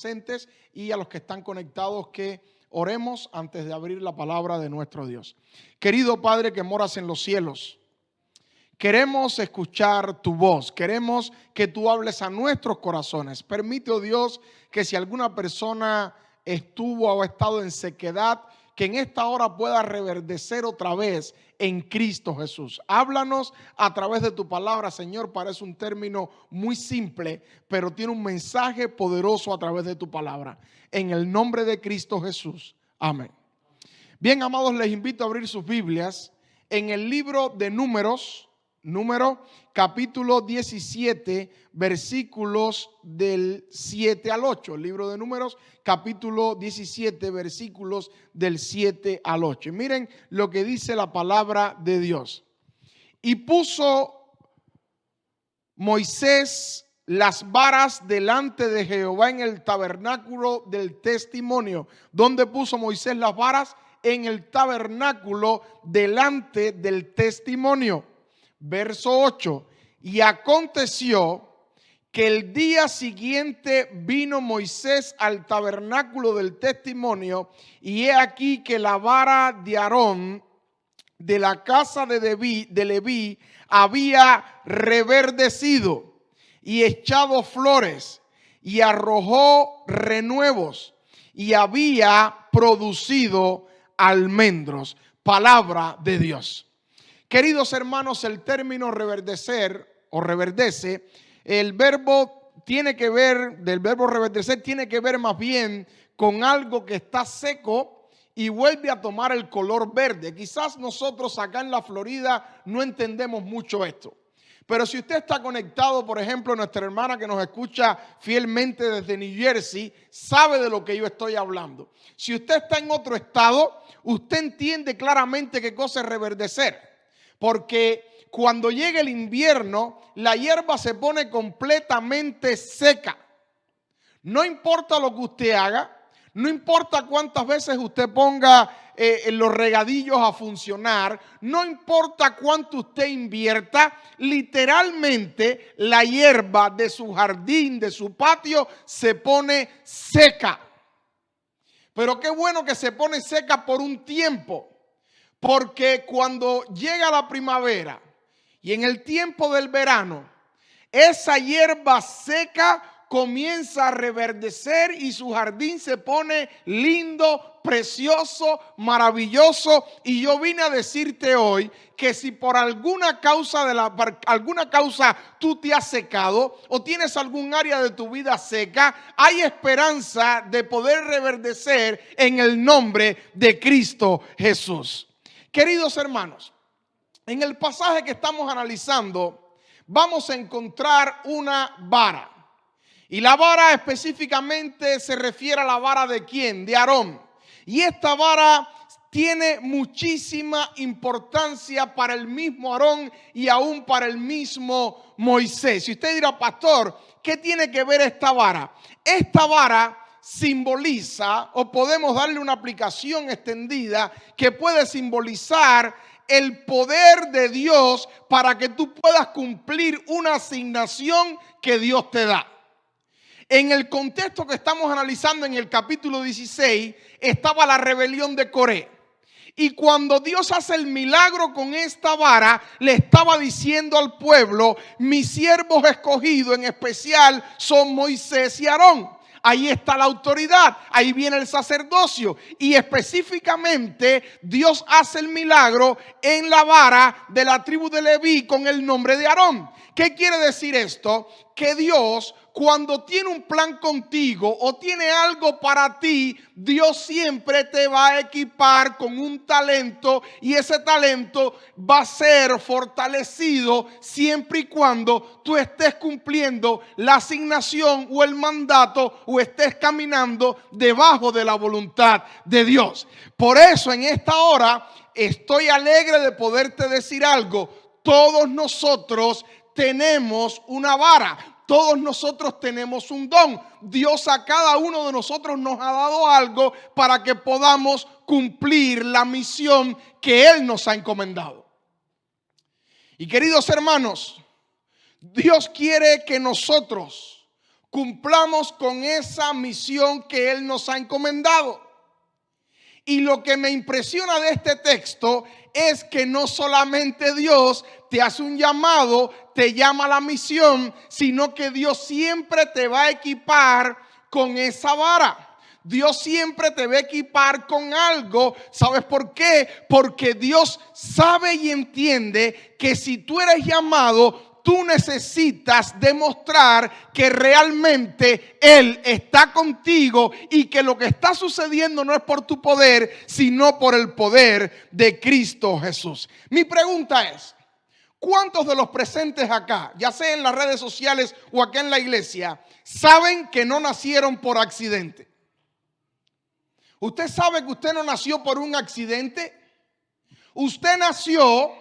presentes y a los que están conectados, que oremos antes de abrir la palabra de nuestro Dios. Querido Padre que moras en los cielos, queremos escuchar tu voz, queremos que tú hables a nuestros corazones. Permite, oh Dios, que si alguna persona estuvo o ha estado en sequedad, que en esta hora pueda reverdecer otra vez en Cristo Jesús. Háblanos a través de tu palabra, Señor. Parece un término muy simple, pero tiene un mensaje poderoso a través de tu palabra. En el nombre de Cristo Jesús. Amén. Bien, amados, les invito a abrir sus Biblias en el libro de Números, capítulo 17, versículos del 7 al 8. El libro de Números, capítulo 17, versículos del 7 al 8. Y miren lo que dice la palabra de Dios. Y puso Moisés las varas delante de Jehová en el tabernáculo del testimonio. ¿Dónde puso Moisés las varas? En el tabernáculo delante del testimonio. Verso 8, y aconteció que el día siguiente vino Moisés al tabernáculo del testimonio, y he aquí que la vara de Aarón de la casa de Leví había reverdecido y echado flores y arrojó renuevos y había producido almendros. Palabra de Dios. Queridos hermanos, el término reverdecer o reverdece, el verbo tiene que ver, del verbo reverdecer tiene que ver más bien con algo que está seco y vuelve a tomar el color verde. Quizás nosotros acá en la Florida no entendemos mucho esto. Pero si usted está conectado, por ejemplo, nuestra hermana que nos escucha fielmente desde New Jersey, sabe de lo que yo estoy hablando. Si usted está en otro estado, usted entiende claramente qué cosa es reverdecer. Porque cuando llega el invierno, la hierba se pone completamente seca. No importa lo que usted haga, no importa cuántas veces usted ponga los regadillos a funcionar, no importa cuánto usted invierta, literalmente la hierba de su jardín, de su patio, se pone seca. Pero qué bueno que se pone seca por un tiempo. Porque cuando llega la primavera y en el tiempo del verano, esa hierba seca comienza a reverdecer y su jardín se pone lindo, precioso, maravilloso. Y yo vine a decirte hoy que si por alguna causa tú te has secado o tienes algún área de tu vida seca, hay esperanza de poder reverdecer en el nombre de Cristo Jesús. Queridos hermanos, en el pasaje que estamos analizando vamos a encontrar una vara. Y la vara específicamente se refiere a la vara de ¿quién? De Aarón. Y esta vara tiene muchísima importancia para el mismo Aarón y aún para el mismo Moisés. Y usted dirá, pastor, ¿qué tiene que ver esta vara? Esta vara simboliza, o podemos darle una aplicación extendida que puede simbolizar el poder de Dios para que tú puedas cumplir una asignación que Dios te da. En el contexto que estamos analizando en el capítulo 16 estaba la rebelión de Coré. Y cuando Dios hace el milagro con esta vara, le estaba diciendo al pueblo, mis siervos escogidos en especial son Moisés y Aarón. Ahí está la autoridad, ahí viene el sacerdocio y específicamente Dios hace el milagro en la vara de la tribu de Leví con el nombre de Aarón. ¿Qué quiere decir esto? Que Dios, cuando tiene un plan contigo o tiene algo para ti, Dios siempre te va a equipar con un talento y ese talento va a ser fortalecido siempre y cuando tú estés cumpliendo la asignación o el mandato o estés caminando debajo de la voluntad de Dios. Por eso en esta hora estoy alegre de poderte decir algo. Todos nosotros tenemos una vara. Todos nosotros tenemos un don. Dios a cada uno de nosotros nos ha dado algo para que podamos cumplir la misión que Él nos ha encomendado. Y queridos hermanos, Dios quiere que nosotros cumplamos con esa misión que Él nos ha encomendado. Y lo que me impresiona de este texto es que no solamente Dios te hace un llamado, te llama a la misión, sino que Dios siempre te va a equipar con esa vara. Dios siempre te va a equipar con algo. ¿Sabes por qué? Porque Dios sabe y entiende que si tú eres llamado, tú necesitas demostrar que realmente Él está contigo y que lo que está sucediendo no es por tu poder, sino por el poder de Cristo Jesús. Mi pregunta es, ¿cuántos de los presentes acá, ya sea en las redes sociales o acá en la iglesia, saben que no nacieron por accidente? ¿Usted sabe que usted no nació por un accidente? Usted nació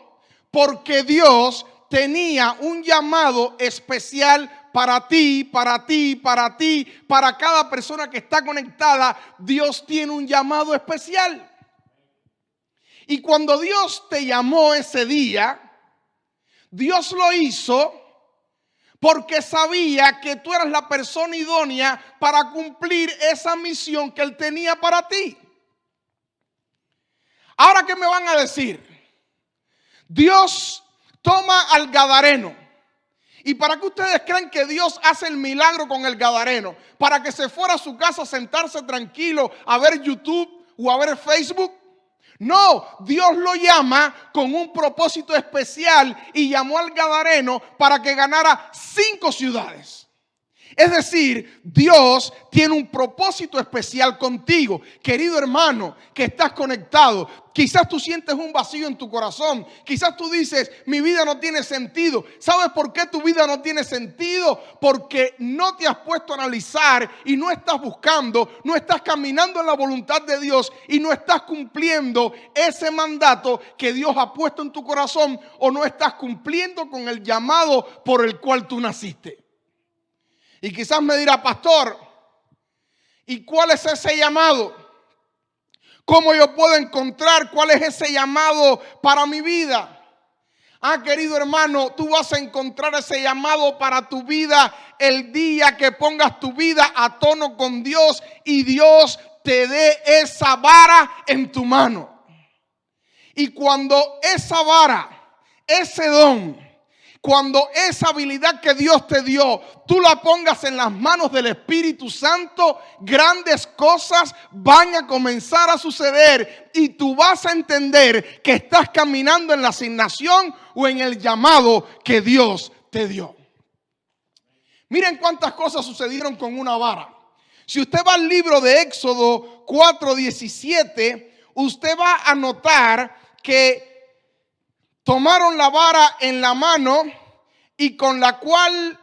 porque Dios tenía un llamado especial para ti, para ti, para ti, para cada persona que está conectada. Dios tiene un llamado especial. Y cuando Dios te llamó ese día, Dios lo hizo porque sabía que tú eras la persona idónea para cumplir esa misión que Él tenía para ti. Ahora, ¿qué me van a decir? Dios toma al gadareno. ¿Y para qué ustedes creen que Dios hace el milagro con el gadareno? ¿Para que se fuera a su casa a sentarse tranquilo a ver YouTube o a ver Facebook? No, Dios lo llama con un propósito especial y llamó al gadareno para que ganara 5 ciudades. Es decir, Dios tiene un propósito especial contigo. Querido hermano que estás conectado, quizás tú sientes un vacío en tu corazón. Quizás tú dices, mi vida no tiene sentido. ¿Sabes por qué tu vida no tiene sentido? Porque no te has puesto a analizar y no estás buscando, no estás caminando en la voluntad de Dios y no estás cumpliendo ese mandato que Dios ha puesto en tu corazón, o no estás cumpliendo con el llamado por el cual tú naciste. Y quizás me dirá, pastor, ¿y cuál es ese llamado? ¿Cómo yo puedo encontrar cuál es ese llamado para mi vida? Querido hermano, tú vas a encontrar ese llamado para tu vida el día que pongas tu vida a tono con Dios y Dios te dé esa vara en tu mano. Y cuando esa vara, ese don, cuando esa habilidad que Dios te dio, tú la pongas en las manos del Espíritu Santo, grandes cosas van a comenzar a suceder y tú vas a entender que estás caminando en la asignación o en el llamado que Dios te dio. Miren cuántas cosas sucedieron con una vara. Si usted va al libro de Éxodo 4:17, usted va a notar que tomaron la vara en la mano y con la cual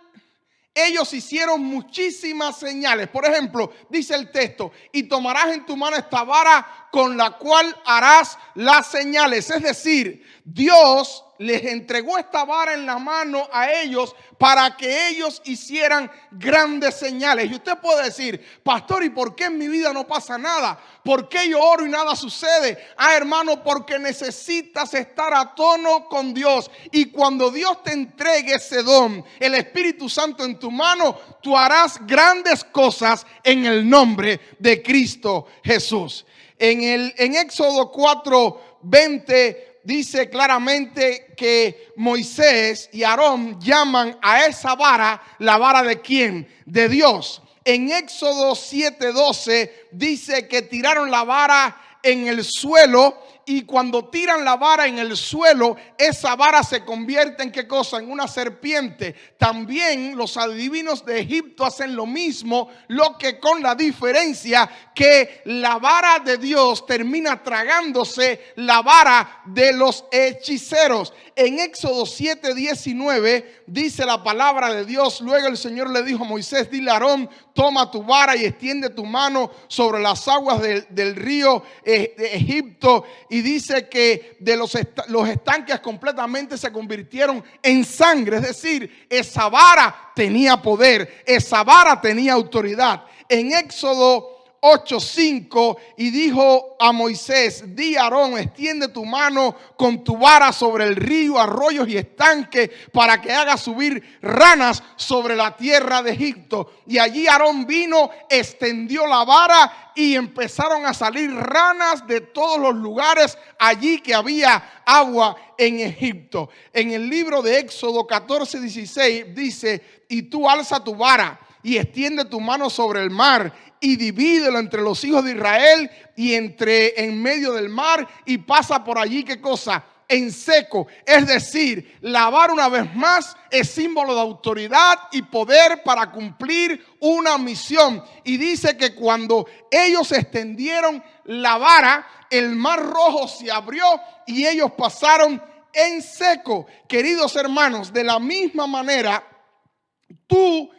ellos hicieron muchísimas señales. Por ejemplo, dice el texto, y tomarás en tu mano esta vara con la cual harás las señales. Es decir, Dios les entregó esta vara en la mano a ellos para que ellos hicieran grandes señales. Y usted puede decir, pastor, ¿y por qué en mi vida no pasa nada? ¿Por qué yo oro y nada sucede? Hermano, porque necesitas estar a tono con Dios. Y cuando Dios te entregue ese don, el Espíritu Santo en tu mano, tú harás grandes cosas en el nombre de Cristo Jesús. En Éxodo 4:20 dice claramente que Moisés y Aarón llaman a esa vara, ¿la vara de quién? De Dios. En Éxodo 7:12 dice que tiraron la vara en el suelo, y cuando tiran la vara en el suelo, esa vara se convierte en ¿qué cosa? En una serpiente. También los adivinos de Egipto hacen lo mismo, lo que con la diferencia que la vara de Dios termina tragándose la vara de los hechiceros. En Éxodo 7:19 dice la palabra de Dios, luego el Señor le dijo a Moisés, dile a Aarón, toma tu vara y extiende tu mano sobre las aguas del río de Egipto. Y dice que de los estanques completamente se convirtieron en sangre. Es decir, esa vara tenía poder, esa vara tenía autoridad. En Éxodo 8:5, y dijo a Moisés: di a Aarón, extiende tu mano con tu vara sobre el río, arroyos y estanques, para que haga subir ranas sobre la tierra de Egipto. Y allí Aarón vino, extendió la vara y empezaron a salir ranas de todos los lugares allí que había agua en Egipto. En el libro de Éxodo 14:16 dice: y tú alza tu vara y extiende tu mano sobre el mar y divídelo entre los hijos de Israel y en medio del mar, y pasa por allí, ¿qué cosa? En seco. Es decir, la vara, una vez más, es símbolo de autoridad y poder para cumplir una misión. Y dice que cuando ellos extendieron la vara, el mar Rojo se abrió y ellos pasaron en seco. Queridos hermanos, de la misma manera, tú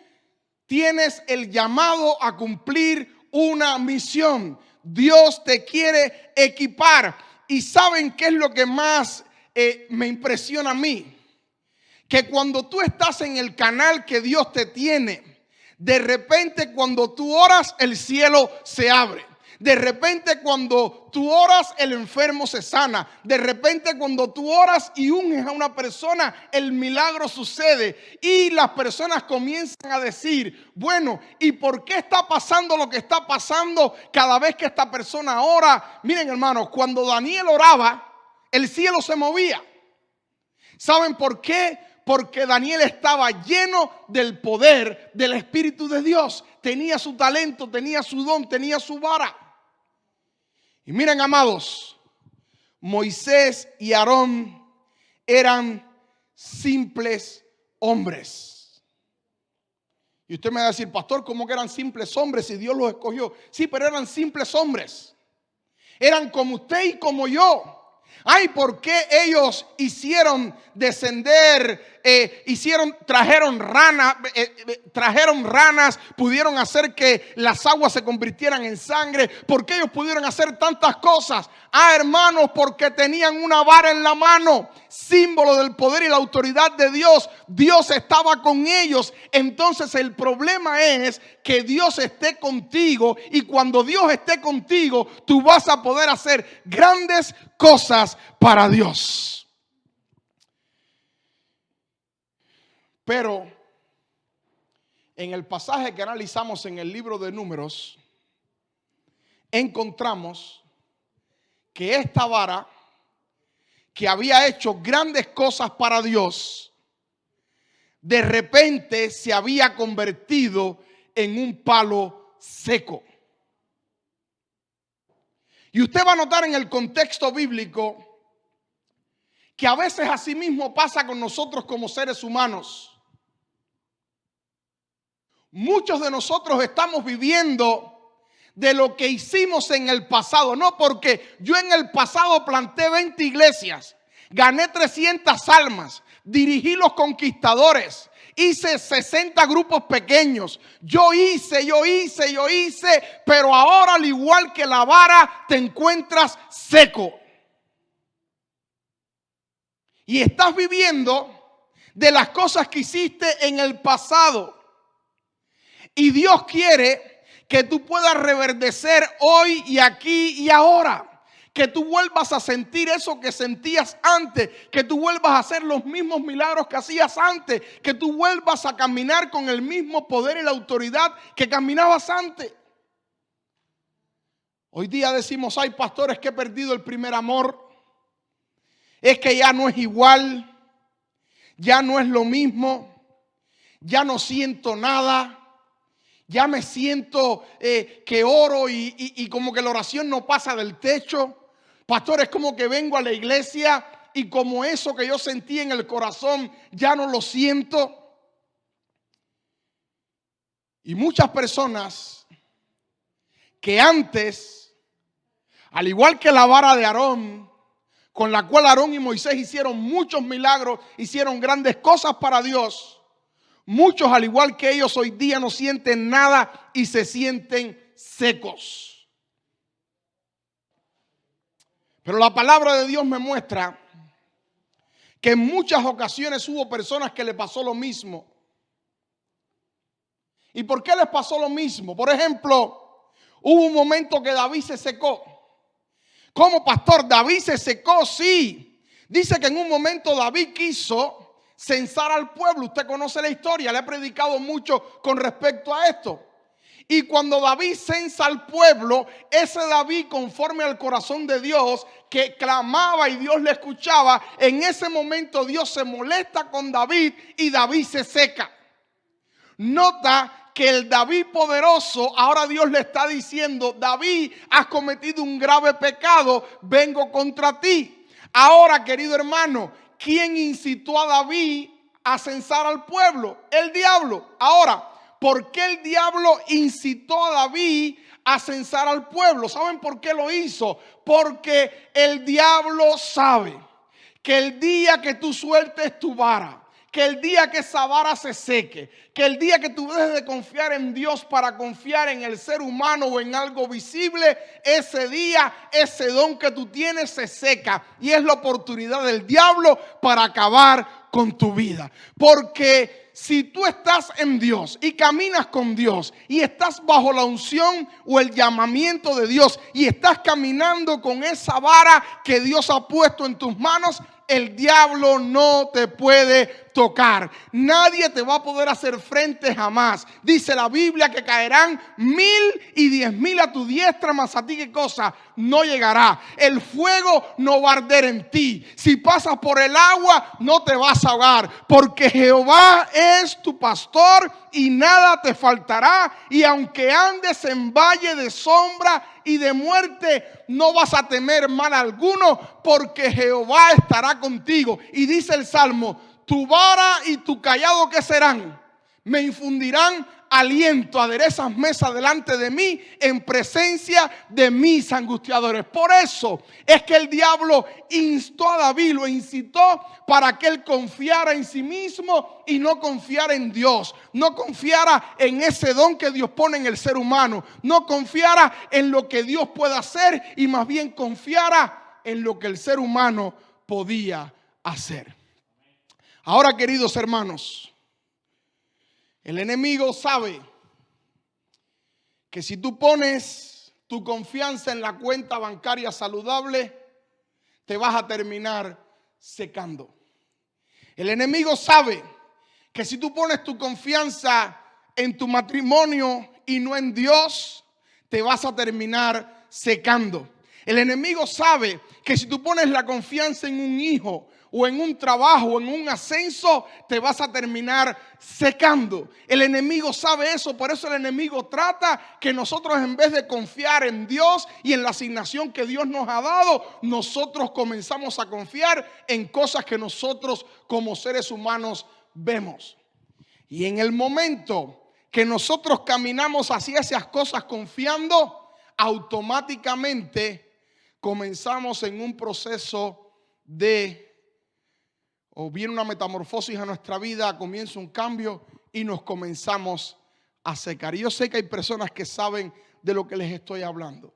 tienes el llamado a cumplir una misión. Dios te quiere equipar. ¿Y saben qué es lo que más me impresiona a mí? Que cuando tú estás en el canal que Dios te tiene, de repente cuando tú oras, el cielo se abre. De repente cuando tú oras, el enfermo se sana. De repente cuando tú oras y unges a una persona, el milagro sucede. Y las personas comienzan a decir: bueno, ¿y por qué está pasando lo que está pasando cada vez que esta persona ora? Miren, hermanos, cuando Daniel oraba, el cielo se movía. ¿Saben por qué? Porque Daniel estaba lleno del poder del Espíritu de Dios. Tenía su talento, tenía su don, tenía su vara. Y miren, amados, Moisés y Aarón eran simples hombres. Y usted me va a decir: pastor, ¿cómo que eran simples hombres si Dios los escogió? Sí, pero eran simples hombres. Eran como usted y como yo. Ay, ¿por qué ellos hicieron descender, trajeron ranas, pudieron hacer que las aguas se convirtieran en sangre? ¿Por qué ellos pudieron hacer tantas cosas? Ah, hermanos, porque tenían una vara en la mano, símbolo del poder y la autoridad de Dios. Dios estaba con ellos. Entonces el problema es que Dios esté contigo, y cuando Dios esté contigo, tú vas a poder hacer grandes cosas para Dios. Pero en el pasaje que analizamos en el libro de Números, encontramos que esta vara, que había hecho grandes cosas para Dios, de repente se había convertido en un palo seco. Y usted va a notar en el contexto bíblico que a veces así mismo pasa con nosotros como seres humanos. Muchos de nosotros estamos viviendo de lo que hicimos en el pasado. No, porque yo en el pasado planté 20 iglesias, gané 300 almas, dirigí los conquistadores, hice 60 grupos pequeños. Yo hice, pero ahora, al igual que la vara, te encuentras seco. Y estás viviendo de las cosas que hiciste en el pasado. Y Dios quiere que tú puedas reverdecer hoy y aquí y ahora. Que tú vuelvas a sentir eso que sentías antes. Que tú vuelvas a hacer los mismos milagros que hacías antes. Que tú vuelvas a caminar con el mismo poder y la autoridad que caminabas antes. Hoy día decimos: ay, pastores, que he perdido el primer amor. Es que ya no es igual. Ya no es lo mismo. Ya no siento nada. Ya me siento que oro y como que la oración no pasa del techo. Pastor, es como que vengo a la iglesia y como eso que yo sentí en el corazón ya no lo siento. Y muchas personas que antes, al igual que la vara de Aarón, con la cual Aarón y Moisés hicieron muchos milagros, hicieron grandes cosas para Dios, muchos, al igual que ellos, hoy día no sienten nada y se sienten secos. Pero la palabra de Dios me muestra que en muchas ocasiones hubo personas que le pasó lo mismo. ¿Y por qué les pasó lo mismo? Por ejemplo, Hubo un momento que David se secó. ¿Cómo, pastor? ¿David se secó? Sí. Dice que en un momento David quiso censar al pueblo. Usted conoce la historia, le he predicado mucho con respecto a esto. Y cuando David censa al pueblo, ese David, conforme al corazón de Dios, que clamaba y Dios le escuchaba, en ese momento Dios se molesta con David y David se seca. Nota que el David poderoso, ahora Dios le está diciendo: David, has cometido un grave pecado, vengo contra ti. Ahora, querido hermano, ¿quién incitó a David a censar al pueblo? El diablo. Ahora, ¿por qué el diablo incitó a David a censar al pueblo? ¿Saben por qué lo hizo? Porque el diablo sabe que el día que tú sueltes tu vara, que el día que esa vara se seque, que el día que tú dejes de confiar en Dios para confiar en el ser humano o en algo visible, ese día, ese don que tú tienes se seca. Y es la oportunidad del diablo para acabar con tu vida. Porque si tú estás en Dios y caminas con Dios y estás bajo la unción o el llamamiento de Dios y estás caminando con esa vara que Dios ha puesto en tus manos, el diablo no te puede tocar. Nadie te va a poder hacer frente jamás. Dice la Biblia que caerán 1000 y 10,000 a tu diestra, mas a ti, ¿qué cosa? No llegará. El fuego no va a arder en ti. Si pasas por el agua, no te vas a ahogar, porque Jehová es tu pastor y nada te faltará. Y aunque andes en valle de sombra y de muerte, no vas a temer mal alguno, porque Jehová estará contigo. Y dice el Salmo: tu vara y tu cayado, ¿qué serán? Me infundirán aliento, aderezas mesa delante de mí en presencia de mis angustiadores. Por eso es que el diablo instó a David, lo incitó para que él confiara en sí mismo y no confiara en Dios, no confiara en ese don que Dios pone en el ser humano, no confiara en lo que Dios puede hacer y más bien confiara en lo que el ser humano podía hacer. Ahora, queridos hermanos, el enemigo sabe que si tú pones tu confianza en la cuenta bancaria saludable, te vas a terminar secando. El enemigo sabe que si tú pones tu confianza en tu matrimonio y no en Dios, te vas a terminar secando. El enemigo sabe que si tú pones la confianza en un hijo o en un trabajo o en un ascenso, te vas a terminar secando. El enemigo sabe eso, por eso el enemigo trata que nosotros, en vez de confiar en Dios y en la asignación que Dios nos ha dado, nosotros comenzamos a confiar en cosas que nosotros como seres humanos vemos. Y en el momento que nosotros caminamos hacia esas cosas confiando, automáticamente comenzamos en un proceso o viene una metamorfosis a nuestra vida, comienza un cambio y nos comenzamos a secar. Y yo sé que hay personas que saben de lo que les estoy hablando.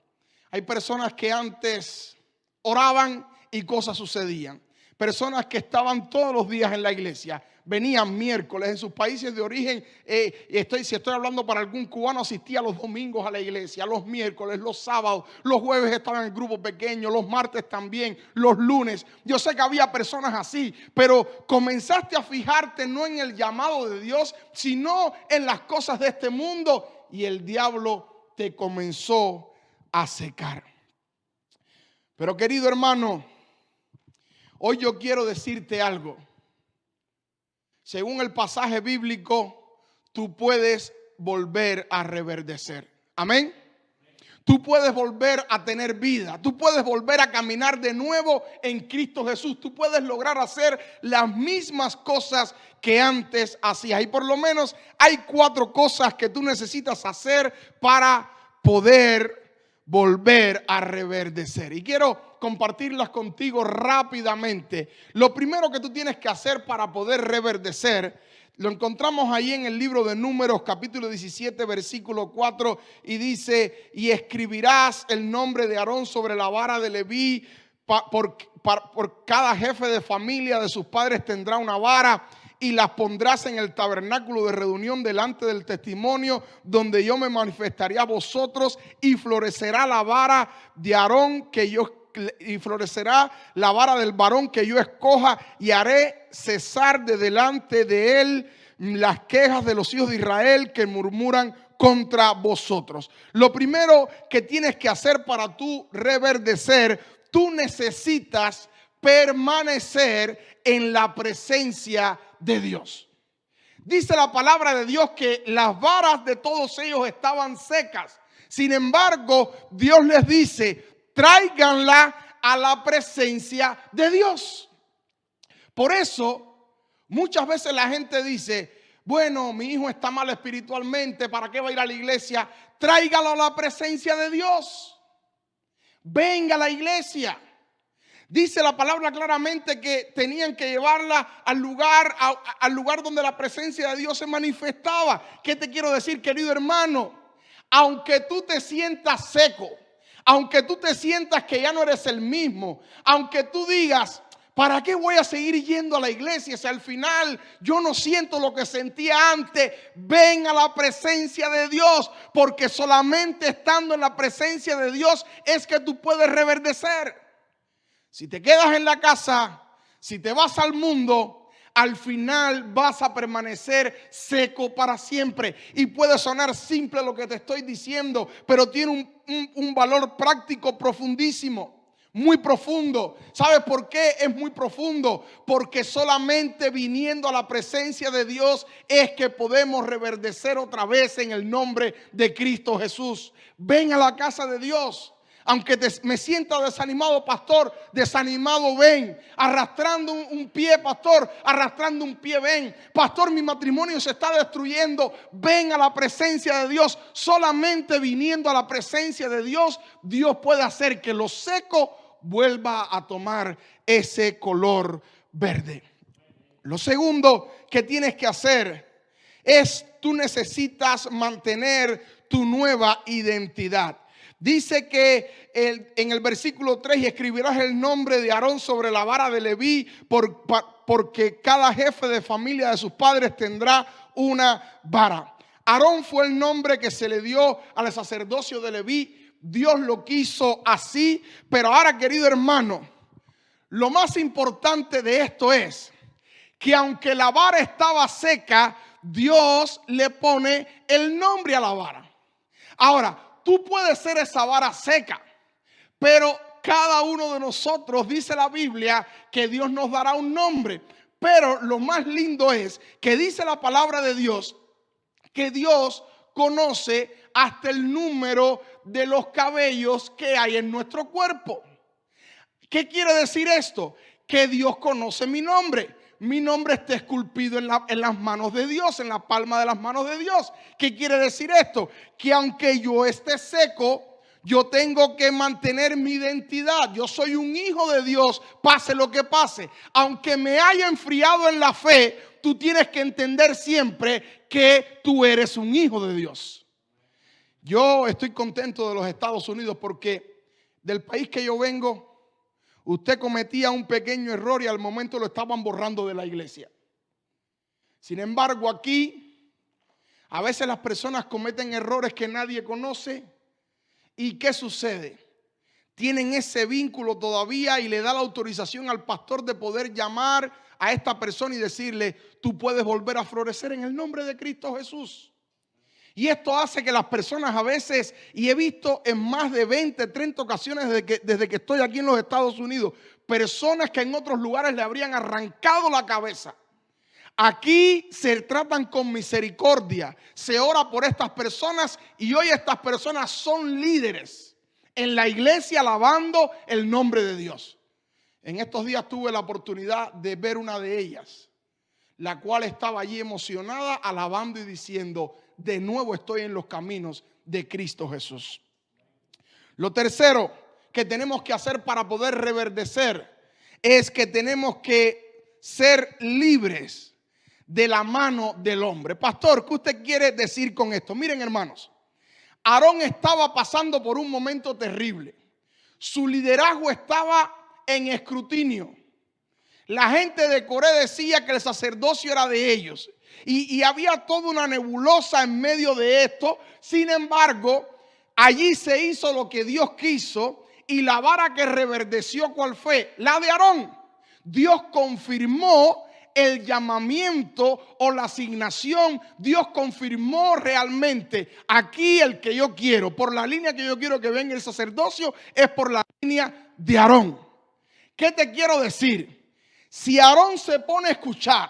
Hay personas que antes oraban y cosas sucedían. Personas que estaban todos los días en la iglesia, venían miércoles en sus países de origen. Si estoy hablando para algún cubano, asistía los domingos a la iglesia, los miércoles, los sábados, los jueves estaban en grupos pequeños, los martes también, los lunes. Yo sé que había personas así, pero comenzaste a fijarte no en el llamado de Dios, sino en las cosas de este mundo, y el diablo te comenzó a secar. Pero, querido hermano, hoy yo quiero decirte algo. Según el pasaje bíblico, tú puedes volver a reverdecer. Amén. Tú puedes volver a tener vida. Tú puedes volver a caminar de nuevo en Cristo Jesús. Tú puedes lograr hacer las mismas cosas que antes hacías. Y por lo menos hay 4 cosas que tú necesitas hacer para poder volver a reverdecer. Y quiero compartirlas contigo rápidamente. Lo primero que tú tienes que hacer para poder reverdecer, lo encontramos ahí en el libro de Números, capítulo 17, versículo 4, y dice: y escribirás el nombre de Aarón sobre la vara de Leví, por cada jefe de familia de sus padres tendrá una vara, y las pondrás en el tabernáculo de reunión delante del testimonio, donde yo me manifestaré a vosotros, y florecerá la vara de Aarón y florecerá la vara del varón que yo escoja, y haré cesar de delante de él las quejas de los hijos de Israel que murmuran contra vosotros. Lo primero que tienes que hacer para tú reverdecer, tú necesitas permanecer en la presencia de Dios. Dice la palabra de Dios que las varas de todos ellos estaban secas. Sin embargo, Dios les dice: tráiganla a la presencia de Dios. Por eso, muchas veces la gente dice: bueno, mi hijo está mal espiritualmente, ¿para qué va a ir a la iglesia? Tráigalo a la presencia de Dios. Venga a la iglesia. Dice la palabra claramente que tenían que llevarla al lugar donde la presencia de Dios se manifestaba. ¿Qué te quiero decir, querido hermano? Aunque tú te sientas seco, aunque tú te sientas que ya no eres el mismo, aunque tú digas: ¿para qué voy a seguir yendo a la iglesia si al final yo no siento lo que sentía antes? Ven a la presencia de Dios, porque solamente estando en la presencia de Dios es que tú puedes reverdecer. Si te quedas en la casa, si te vas al mundo, al final vas a permanecer seco para siempre. Y puede sonar simple lo que te estoy diciendo, pero tiene un valor práctico profundísimo. Muy profundo. ¿Sabes por qué es muy profundo? Porque solamente viniendo a la presencia de Dios es que podemos reverdecer otra vez en el nombre de Cristo Jesús. Ven a la casa de Dios. Aunque me sienta desanimado, pastor, desanimado, ven. Arrastrando un pie, pastor, arrastrando un pie, ven. Pastor, mi matrimonio se está destruyendo. Ven a la presencia de Dios. Solamente viniendo a la presencia de Dios, Dios puede hacer que lo seco vuelva a tomar ese color verde. Lo segundo que tienes que hacer es: tú necesitas mantener tu nueva identidad. Dice que en el versículo 3: y escribirás el nombre de Aarón sobre la vara de Leví, porque cada jefe de familia de sus padres tendrá una vara. Aarón fue el nombre que se le dio al sacerdocio de Leví. Dios lo quiso así. Pero ahora, querido hermano, lo más importante de esto es que aunque la vara estaba seca, Dios le pone el nombre a la vara. Ahora, tú puedes ser esa vara seca, pero cada uno de nosotros, dice la Biblia, que Dios nos dará un nombre. Pero lo más lindo es que dice la palabra de Dios que Dios conoce hasta el número de los cabellos que hay en nuestro cuerpo. ¿Qué quiere decir esto? Que Dios conoce mi nombre. Mi nombre está esculpido en las manos de Dios, en la palma de las manos de Dios. ¿Qué quiere decir esto? Que aunque yo esté seco, yo tengo que mantener mi identidad. Yo soy un hijo de Dios, pase lo que pase. Aunque me haya enfriado en la fe, tú tienes que entender siempre que tú eres un hijo de Dios. Yo estoy contento de los Estados Unidos porque del país que yo vengo, usted cometía un pequeño error y al momento lo estaban borrando de la iglesia. Sin embargo, aquí a veces las personas cometen errores que nadie conoce. ¿Y qué sucede? Tienen ese vínculo todavía y le da la autorización al pastor de poder llamar a esta persona y decirle: tú puedes volver a florecer en el nombre de Cristo Jesús. Y esto hace que las personas a veces, y he visto en más de 20, 30 ocasiones desde que estoy aquí en los Estados Unidos, personas que en otros lugares le habrían arrancado la cabeza. Aquí se tratan con misericordia, se ora por estas personas y hoy estas personas son líderes en la iglesia alabando el nombre de Dios. En estos días tuve la oportunidad de ver una de ellas, la cual estaba allí emocionada, alabando y diciendo: de nuevo estoy en los caminos de Cristo Jesús. Lo tercero que tenemos que hacer para poder reverdecer es que tenemos que ser libres de la mano del hombre. Pastor, ¿qué usted quiere decir con esto? Miren, hermanos, Aarón estaba pasando por un momento terrible. Su liderazgo estaba en escrutinio. La gente de Coré decía que el sacerdocio era de ellos. Y había toda una nebulosa en medio de esto. Sin embargo, allí se hizo lo que Dios quiso. Y la vara que reverdeció, ¿cuál fue? La de Aarón. Dios confirmó el llamamiento o la asignación. Dios confirmó realmente: aquí el que yo quiero, por la línea que yo quiero que venga el sacerdocio, es por la línea de Aarón. ¿Qué te quiero decir? Si Aarón se pone a escuchar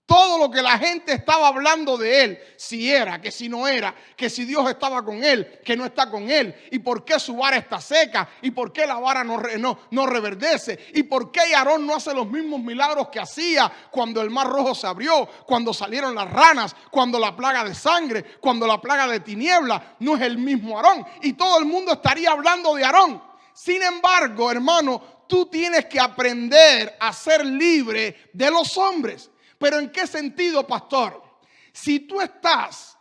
todo lo que la gente estaba hablando de él, si era, que si no era, que si Dios estaba con él, que no está con él, y por qué su vara está seca, y por qué la vara no reverdece, y por qué Aarón no hace los mismos milagros que hacía cuando el mar rojo se abrió, cuando salieron las ranas, cuando la plaga de sangre, cuando la plaga de tiniebla, no es el mismo Aarón. Y todo el mundo estaría hablando de Aarón. Sin embargo, hermano, tú tienes que aprender a ser libre de los hombres. ¿Pero en qué sentido, pastor? Si tú estás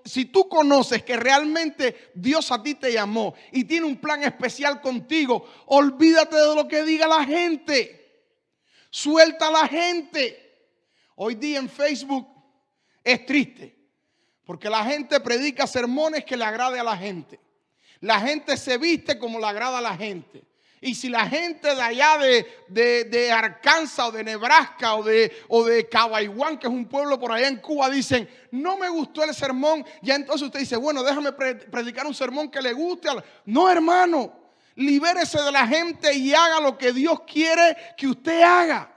si tú conoces que realmente Dios a ti te llamó y tiene un plan especial contigo, olvídate de lo que diga la gente. Suelta a la gente. Hoy día en Facebook es triste, porque la gente predica sermones que le agrade a la gente. La gente se viste como le agrada a la gente. Y si la gente de allá de Arkansas o de Nebraska o de Cabaiguán, que es un pueblo por allá en Cuba, dicen: no me gustó el sermón, ya entonces usted dice: bueno, déjame predicar un sermón que le guste. No, hermano, libérese de la gente y haga lo que Dios quiere que usted haga.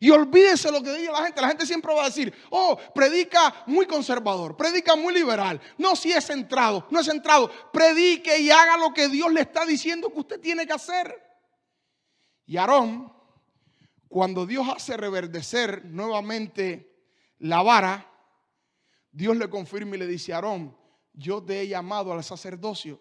Y olvídese lo que diga la gente. La gente siempre va a decir: oh, predica muy conservador, predica muy liberal. No, si es centrado, no es centrado. Predique y haga lo que Dios le está diciendo que usted tiene que hacer. Y Aarón, cuando Dios hace reverdecer nuevamente la vara, Dios le confirma y le dice: Aarón, yo te he llamado al sacerdocio.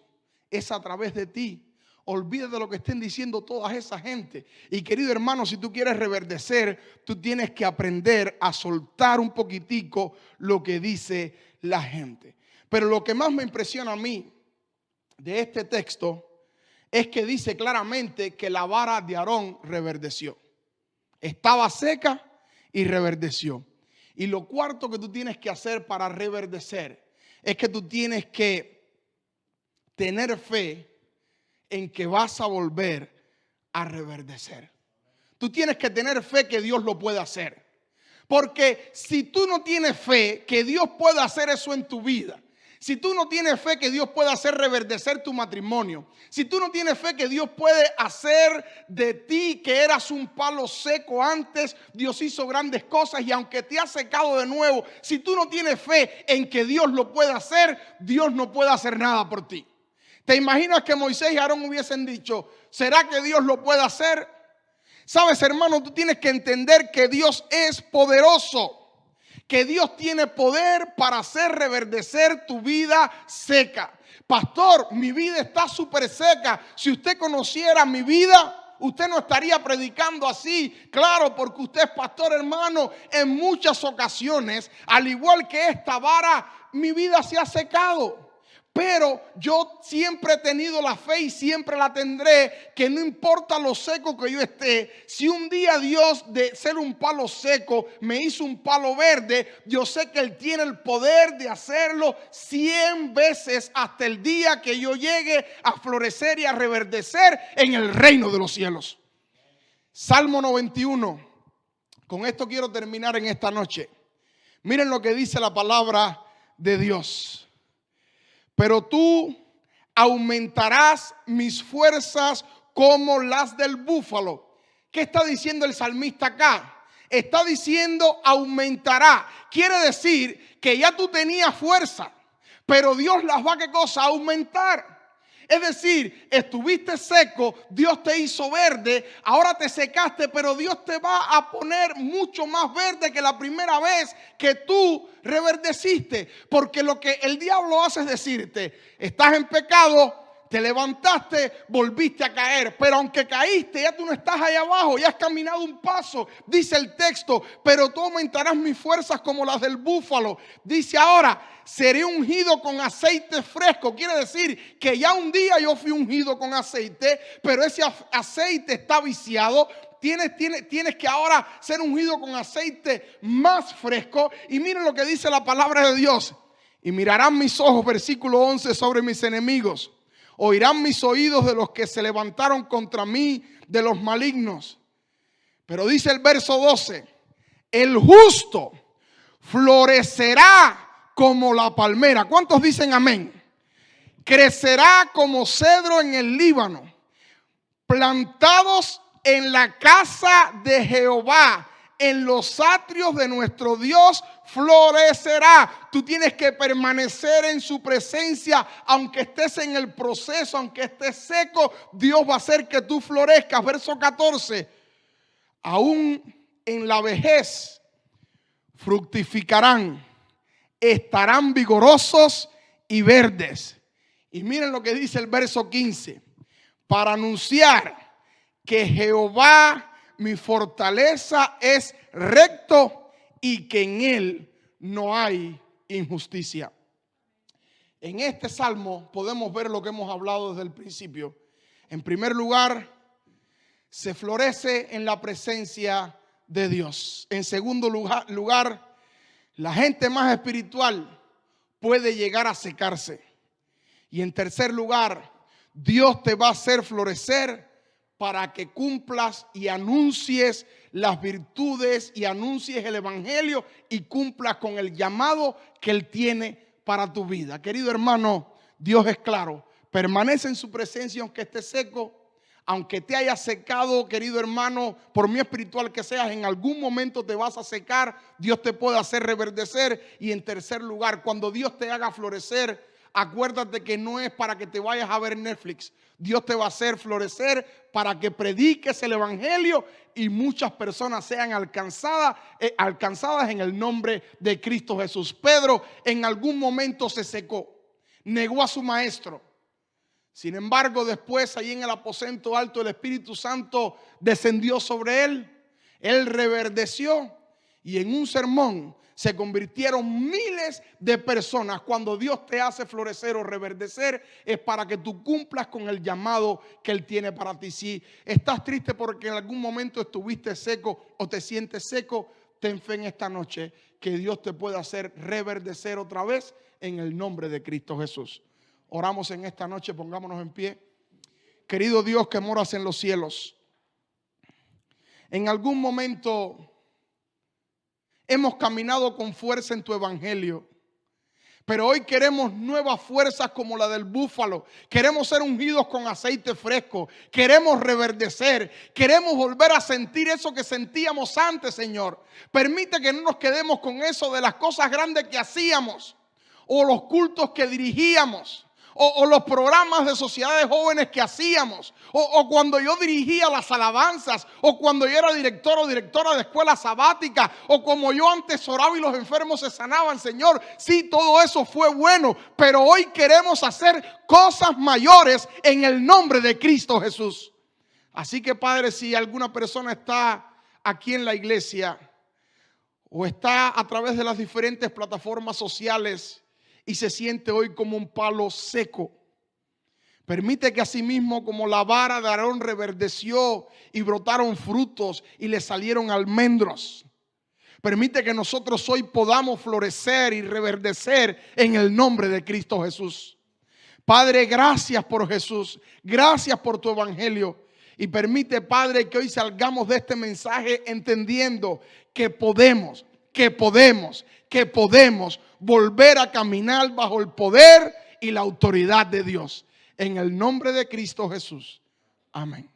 Es a través de ti. Olvídate de lo que estén diciendo toda esa gente. Y querido hermano, si tú quieres reverdecer, tú tienes que aprender a soltar un poquitico lo que dice la gente. Pero lo que más me impresiona a mí de este texto es que dice claramente que la vara de Aarón reverdeció. Estaba seca y reverdeció. Y lo cuarto que tú tienes que hacer para reverdecer es que tú tienes que tener fe en que vas a volver a reverdecer. Tú tienes que tener fe que Dios lo puede hacer. Porque si tú no tienes fe que Dios pueda hacer eso en tu vida, si tú no tienes fe que Dios puede hacer reverdecer tu matrimonio, si tú no tienes fe que Dios puede hacer de ti, que eras un palo seco antes, Dios hizo grandes cosas y aunque te ha secado de nuevo, si tú no tienes fe en que Dios lo puede hacer, Dios no puede hacer nada por ti. ¿Te imaginas que Moisés y Aarón hubiesen dicho: ¿será que Dios lo puede hacer? Sabes, hermano, tú tienes que entender que Dios es poderoso, que Dios tiene poder para hacer reverdecer tu vida seca. Pastor, mi vida está súper seca. Si usted conociera mi vida, usted no estaría predicando así. Claro, porque usted es pastor, hermano. En muchas ocasiones, al igual que esta vara, mi vida se ha secado. Pero yo siempre he tenido la fe y siempre la tendré, que no importa lo seco que yo esté, si un día Dios de ser un palo seco me hizo un palo verde, yo sé que Él tiene el poder de hacerlo 100 veces hasta el día que yo llegue a florecer y a reverdecer en el reino de los cielos. Salmo 91. Con esto quiero terminar en esta noche. Miren lo que dice la palabra de Dios. Pero tú aumentarás mis fuerzas como las del búfalo. ¿Qué está diciendo el salmista acá? Está diciendo aumentará. Quiere decir que ya tú tenías fuerza, pero Dios las va, ¿qué cosa? A aumentar. Es decir, estuviste seco, Dios te hizo verde, ahora te secaste, pero Dios te va a poner mucho más verde que la primera vez que tú reverdeciste. Porque lo que el diablo hace es decirte: estás en pecado, te levantaste, volviste a caer. Pero aunque caíste, ya tú no estás allá abajo, ya has caminado un paso. Dice el texto: pero tú aumentarás mis fuerzas como las del búfalo. Dice ahora: seré ungido con aceite fresco. Quiere decir que ya un día yo fui ungido con aceite, pero ese aceite está viciado tienes que ahora ser ungido con aceite más fresco. Y miren lo que dice la palabra de Dios. Y mirarán mis ojos, versículo 11, sobre mis enemigos. Oirán mis oídos de los que se levantaron contra mí, de los malignos. Pero dice el verso 12, el justo florecerá como la palmera. ¿Cuántos dicen amén? Crecerá como cedro en el Líbano, plantados en la casa de Jehová, en los atrios de nuestro Dios florecerá. Tú tienes que permanecer en su presencia, aunque estés en el proceso, aunque estés seco, Dios va a hacer que tú florezcas. Verso 14, aún en la vejez fructificarán, estarán vigorosos y verdes. Y miren lo que dice el verso 15, para anunciar que Jehová mi fortaleza es recto y que en él no hay injusticia. En este salmo podemos ver lo que hemos hablado desde el principio. En primer lugar, se florece en la presencia de Dios. En segundo lugar, la gente más espiritual puede llegar a secarse. Y en tercer lugar, Dios te va a hacer florecer para que cumplas y anuncies las virtudes y anuncies el evangelio y cumplas con el llamado que Él tiene para tu vida. Querido hermano, Dios es claro. Permanece en su presencia aunque esté seco. Aunque te haya secado, querido hermano, por muy espiritual que seas, en algún momento te vas a secar. Dios te puede hacer reverdecer. Y en tercer lugar, cuando Dios te haga florecer, acuérdate que no es para que te vayas a ver Netflix. Dios te va a hacer florecer para que prediques el evangelio y muchas personas sean alcanzadas en el nombre de Cristo Jesús. Pedro en algún momento se secó, negó a su maestro. Sin embargo, después allí en el aposento alto el Espíritu Santo descendió sobre él. Él reverdeció y en un sermón se convirtieron miles de personas. Cuando Dios te hace florecer o reverdecer, es para que tú cumplas con el llamado que Él tiene para ti. Si estás triste porque en algún momento estuviste seco o te sientes seco, ten fe en esta noche que Dios te puede hacer reverdecer otra vez en el nombre de Cristo Jesús. Oramos en esta noche, pongámonos en pie. Querido Dios que moras en los cielos, en algún momento hemos caminado con fuerza en tu evangelio, pero hoy queremos nuevas fuerzas como la del búfalo. Queremos ser ungidos con aceite fresco. Queremos reverdecer. Queremos volver a sentir eso que sentíamos antes, Señor. Permite que no nos quedemos con eso de las cosas grandes que hacíamos, o los cultos que dirigíamos, o los programas de sociedades jóvenes que hacíamos, o cuando yo dirigía las alabanzas, o cuando yo era director o directora de escuela sabática, o como yo antes oraba y los enfermos se sanaban. Señor, sí, todo eso fue bueno, pero hoy queremos hacer cosas mayores en el nombre de Cristo Jesús. Así que, Padre, si alguna persona está aquí en la iglesia o está a través de las diferentes plataformas sociales y se siente hoy como un palo seco, permite que asimismo como la vara de Aarón reverdeció y brotaron frutos y le salieron almendros, permite que nosotros hoy podamos florecer y reverdecer en el nombre de Cristo Jesús. Padre, gracias por Jesús, gracias por tu evangelio. Y permite, Padre, que hoy salgamos de este mensaje entendiendo que podemos volver a caminar bajo el poder y la autoridad de Dios. En el nombre de Cristo Jesús. Amén.